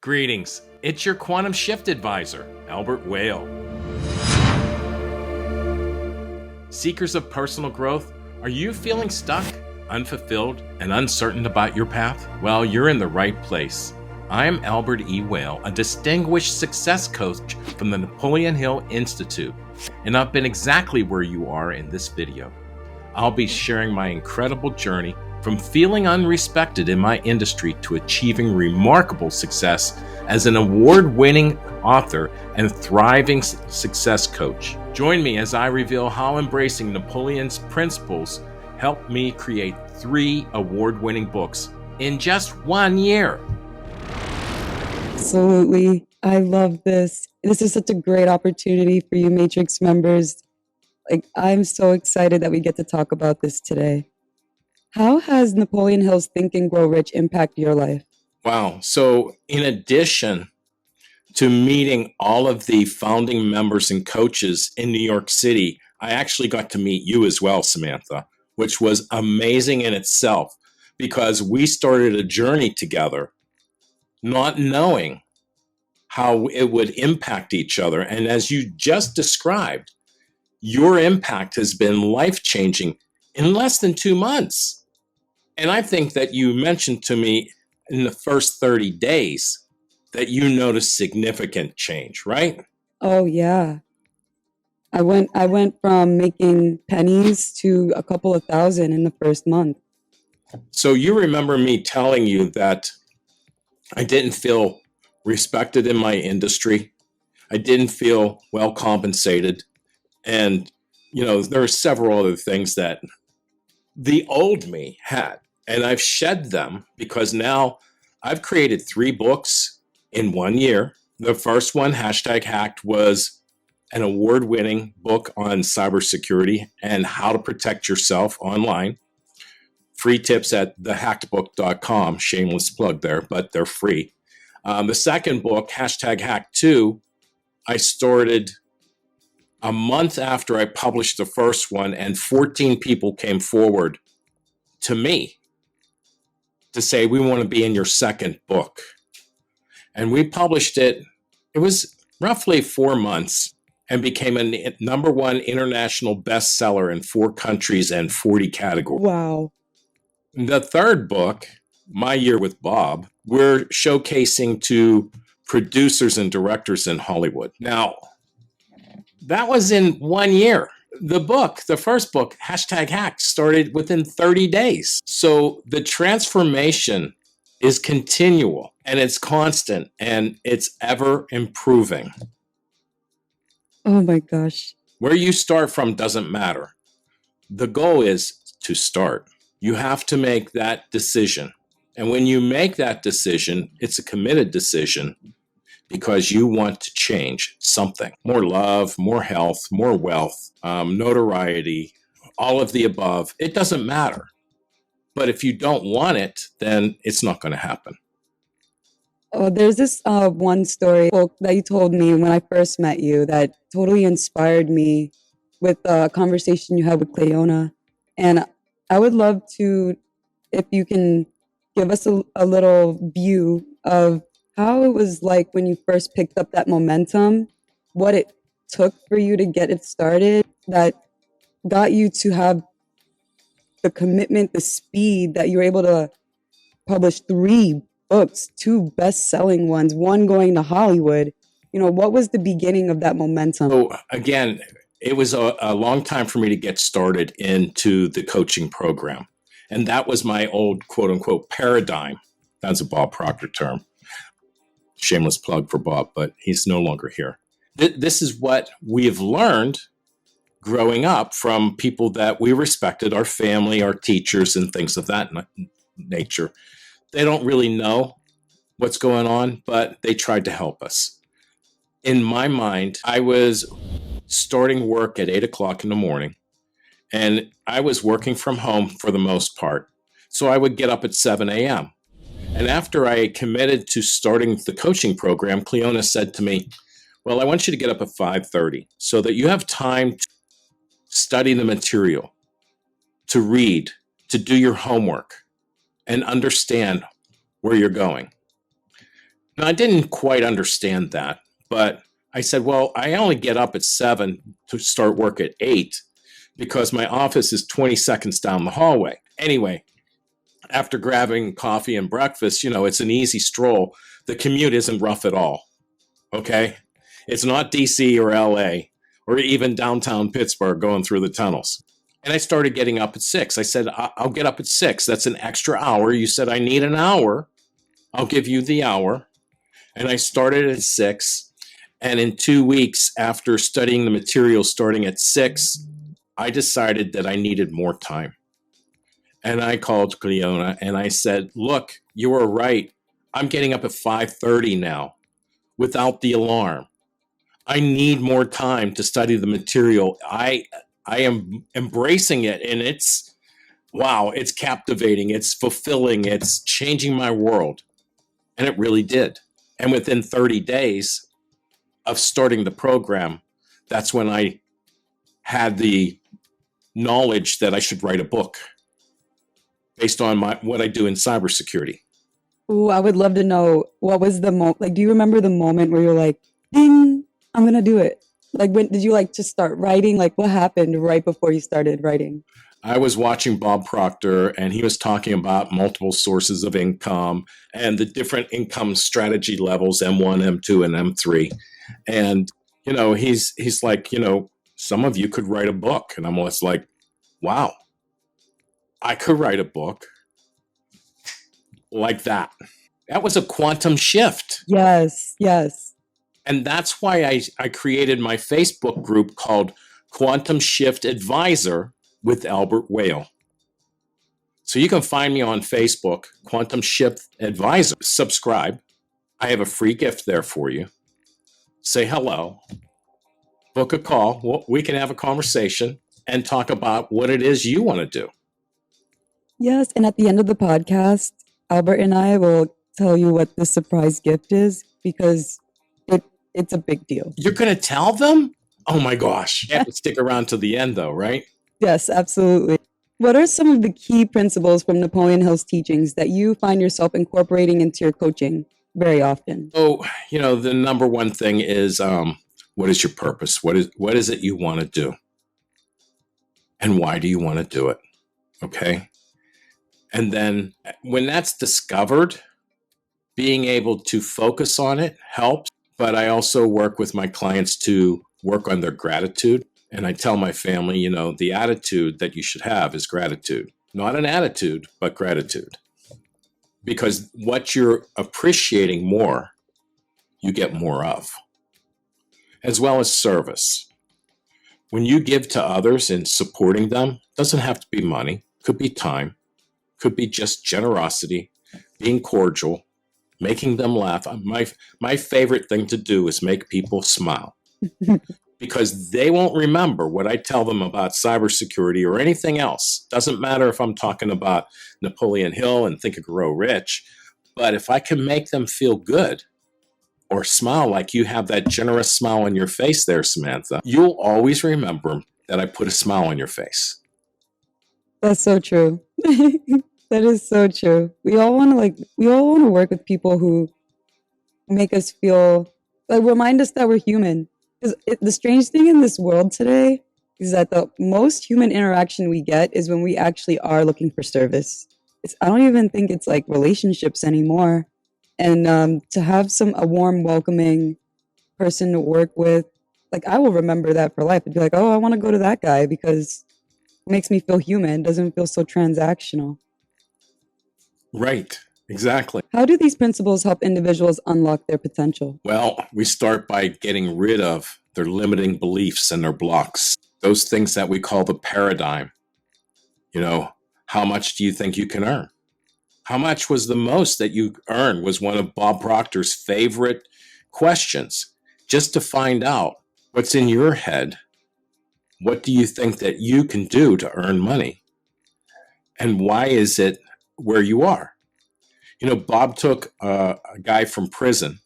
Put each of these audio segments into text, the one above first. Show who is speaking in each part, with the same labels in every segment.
Speaker 1: Greetings, it's your Quantum Shift Advisor, Albert Whale. Seekers of personal growth, are you feeling stuck, unfulfilled, and uncertain about your path? Well, you're in the right place. I'm Albert E. Whale, a distinguished success coach from the Napoleon Hill Institute, and I've been exactly where you are in this video. I'll be sharing my incredible journey from feeling unrespected in my industry to achieving remarkable success as an award-winning author and thriving success coach. Join me as I reveal how embracing Napoleon's principles helped me create 3 award-winning books in just 1 year.
Speaker 2: Absolutely. I love this. This is such a great opportunity for you Matrix members. I'm so excited that we get to talk about this today. How has Napoleon Hill's Think and Grow Rich impact your life?
Speaker 1: Wow. So in addition to meeting all of the founding members and coaches in New York City, I actually got to meet you as well, Samantha, which was amazing in itself because we started a journey together, not knowing how it would impact each other. And as you just described, your impact has been life-changing in less than 2 months. And I think that you mentioned to me in the first 30 days that you noticed significant change, right?
Speaker 2: Oh yeah. I went from making pennies to a couple of thousand in the first month.
Speaker 1: So you remember me telling you that I didn't feel respected in my industry. I didn't feel well compensated. And, there are several other things that the old me had. And I've shed them because now I've created 3 books in 1 year. The first one, #Hacked, was an award-winning book on cybersecurity and how to protect yourself online. Free tips at thehackedbook.com. Shameless plug there, but they're free. The second book, #Hack2, I started a month after I published the first one, and 14 people came forward to me to say, we want to be in your second book. And we published it. It was roughly 4 months and became a #1 international bestseller in 4 countries and 40 categories.
Speaker 2: Wow.
Speaker 1: The third book, My Year with Bob, we're showcasing to producers and directors in Hollywood. Now, that was in 1 year. The first book, #Hacked, started within 30 days. So the transformation is continual and it's constant and it's ever improving.
Speaker 2: Oh my gosh.
Speaker 1: Where you start from doesn't matter. The goal is to start. You have to make that decision. And when you make that decision, it's a committed decision because you want to change something. More love, more health, more wealth, notoriety, all of the above. It doesn't matter. But if you don't want it, then it's not going to happen.
Speaker 2: Oh, there's this one story that you told me when I first met you that totally inspired me with a conversation you had with Cleona. And I would love to, if you can give us a little view of how it was like when you first picked up that momentum, what it took for you to get it started, that got you to have the commitment, the speed that you were able to publish 3 books, 2 best-selling ones, 1 going to Hollywood. What was the beginning of that momentum?
Speaker 1: So again, it was a long time for me to get started into the coaching program. And that was my old quote unquote paradigm. That's a Bob Proctor term. Shameless plug for Bob, but he's no longer here. This is what we have learned growing up from people that we respected, our family, our teachers, and things of that nature. They don't really know what's going on, but they tried to help us. In my mind, I was starting work at 8 o'clock in the morning, and I was working from home for the most part. So I would get up at 7 a.m. And after I committed to starting the coaching program, Cleona said to me, well, I want you to get up at 5:30 so that you have time to study the material, to read, to do your homework, and understand where you're going. And I didn't quite understand that, but I said, well, I only get up at 7 to start work at 8 because my office is 20 seconds down the hallway. Anyway, after grabbing coffee and breakfast, it's an easy stroll. The commute isn't rough at all. Okay. It's not DC or LA or even downtown Pittsburgh going through the tunnels. And I started getting up at 6. I said, I'll get up at 6. That's an extra hour. You said I need an hour. I'll give you the hour. And I started at 6. And in 2 weeks, after studying the material starting at 6, I decided that I needed more time. And I called Cleona and I said, look, you were right. I'm getting up at 5:30 now without the alarm. I need more time to study the material. I am embracing it, and it's wow, it's captivating, it's fulfilling, it's changing my world. And it really did. And within 30 days of starting the program, that's when I had the knowledge that I should write a book based on what I do in cybersecurity.
Speaker 2: Ooh, I would love to know what was the moment. Like, do you remember the moment where you're like, "Ding, I'm gonna do it"? Like, when did you like just start writing? Like, what happened right before you started writing?
Speaker 1: I was watching Bob Proctor, and he was talking about multiple sources of income and the different income strategy levels, M1, M2, and M3. And, he's like, some of you could write a book. And I'm almost like, wow, I could write a book like that. That was a quantum shift.
Speaker 2: Yes, yes.
Speaker 1: And that's why I created my Facebook group called Quantum Shift Advisor with Albert Whale. So you can find me on Facebook, Quantum Shift Advisor. Subscribe. I have a free gift there for you. Say hello. Book a call. We can have a conversation and talk about what it is you want to do.
Speaker 2: Yes, and at the end of the podcast, Albert and I will tell you what the surprise gift is because it's a big deal.
Speaker 1: You're going to tell them? Oh my gosh. You have to stick around to the end though, right?
Speaker 2: Yes, absolutely. What are some of the key principles from Napoleon Hill's teachings that you find yourself incorporating into your coaching very often?
Speaker 1: Oh, the number one thing is what is your purpose? What is it you want to do? And why do you want to do it? Okay. And then when that's discovered, being able to focus on it helps. But I also work with my clients to work on their gratitude. And I tell my family, the attitude that you should have is gratitude. Not an attitude, but gratitude. Because what you're appreciating more, you get more of. As well as service. When you give to others and supporting them, it doesn't have to be money, could be time, could be just generosity, being cordial, making them laugh. My favorite thing to do is make people smile. Because they won't remember what I tell them about cybersecurity or anything else. Doesn't matter if I'm talking about Napoleon Hill and Think and Grow Rich, but if I can make them feel good or smile like you have that generous smile on your face there, Samantha, you'll always remember that I put a smile on your face.
Speaker 2: That's so true. That is so true. We all want to work with people who make us feel remind us that we're human. Because the strange thing in this world today is that the most human interaction we get is when we actually are looking for service. I don't even think it's like relationships anymore. And to have a warm, welcoming person to work with, I will remember that for life. I'd be like, oh, I want to go to that guy because it makes me feel human. It doesn't feel so transactional.
Speaker 1: Right. Exactly.
Speaker 2: How do these principles help individuals unlock their potential?
Speaker 1: Well, we start by getting rid of their limiting beliefs and their blocks, those things that we call the paradigm. How much do you think you can earn? How much was the most that you earn was one of Bob Proctor's favorite questions, just to find out what's in your head. What do you think that you can do to earn money? And why is it where you are? Bob took a guy from prison,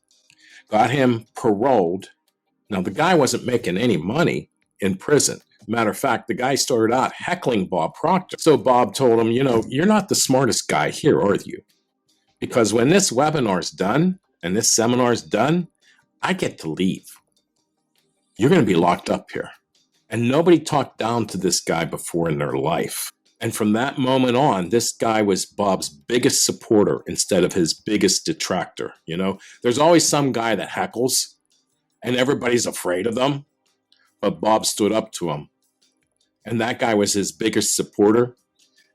Speaker 1: got him paroled. Now, the guy wasn't making any money in prison. Matter of fact, the guy started out heckling Bob Proctor. So Bob told him, you're not the smartest guy here, are you? Because when this webinar's done, and this seminar is done, I get to leave. You're going to be locked up here. And nobody talked down to this guy before in their life. And from that moment on, this guy was Bob's biggest supporter instead of his biggest detractor. You know, there's always some guy that heckles and everybody's afraid of them, but Bob stood up to him. And that guy was his biggest supporter.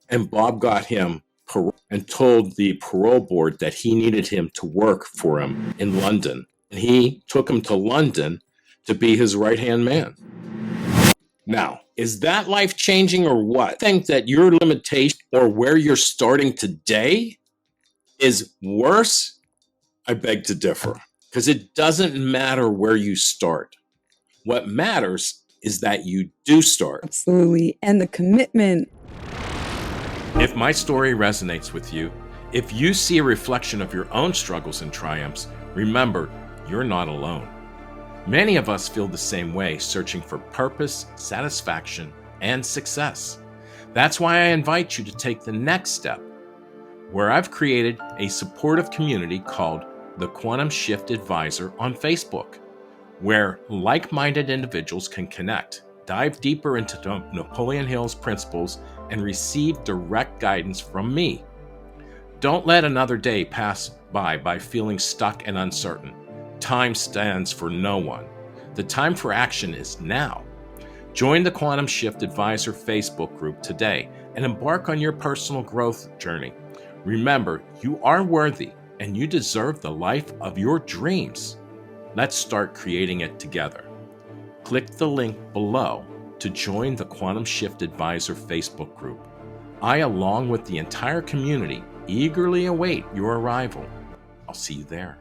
Speaker 1: And Bob got him parole and told the parole board that he needed him to work for him in London. And he took him to London to be his right-hand man. Now, is that life-changing or what? I think that your limitation or where you're starting today is worse? I beg to differ, because it doesn't matter where you start. What matters is that you do start.
Speaker 2: Absolutely. And the commitment.
Speaker 1: If my story resonates with you, if you see a reflection of your own struggles and triumphs, remember, you're not alone. Many of us feel the same way, searching for purpose, satisfaction, and success. That's why I invite you to take the next step, where I've created a supportive community called the Quantum Shift Advisor on Facebook, where like-minded individuals can connect, dive deeper into Napoleon Hill's principles, and receive direct guidance from me. Don't let another day pass by feeling stuck and uncertain. Time stands for no one. The time for action is now. Join the Quantum Shift Advisor Facebook group today and embark on your personal growth journey. Remember, you are worthy and you deserve the life of your dreams. Let's start creating it together. Click the link below to join the Quantum Shift Advisor Facebook group. I, along with the entire community, eagerly await your arrival. I'll see you there.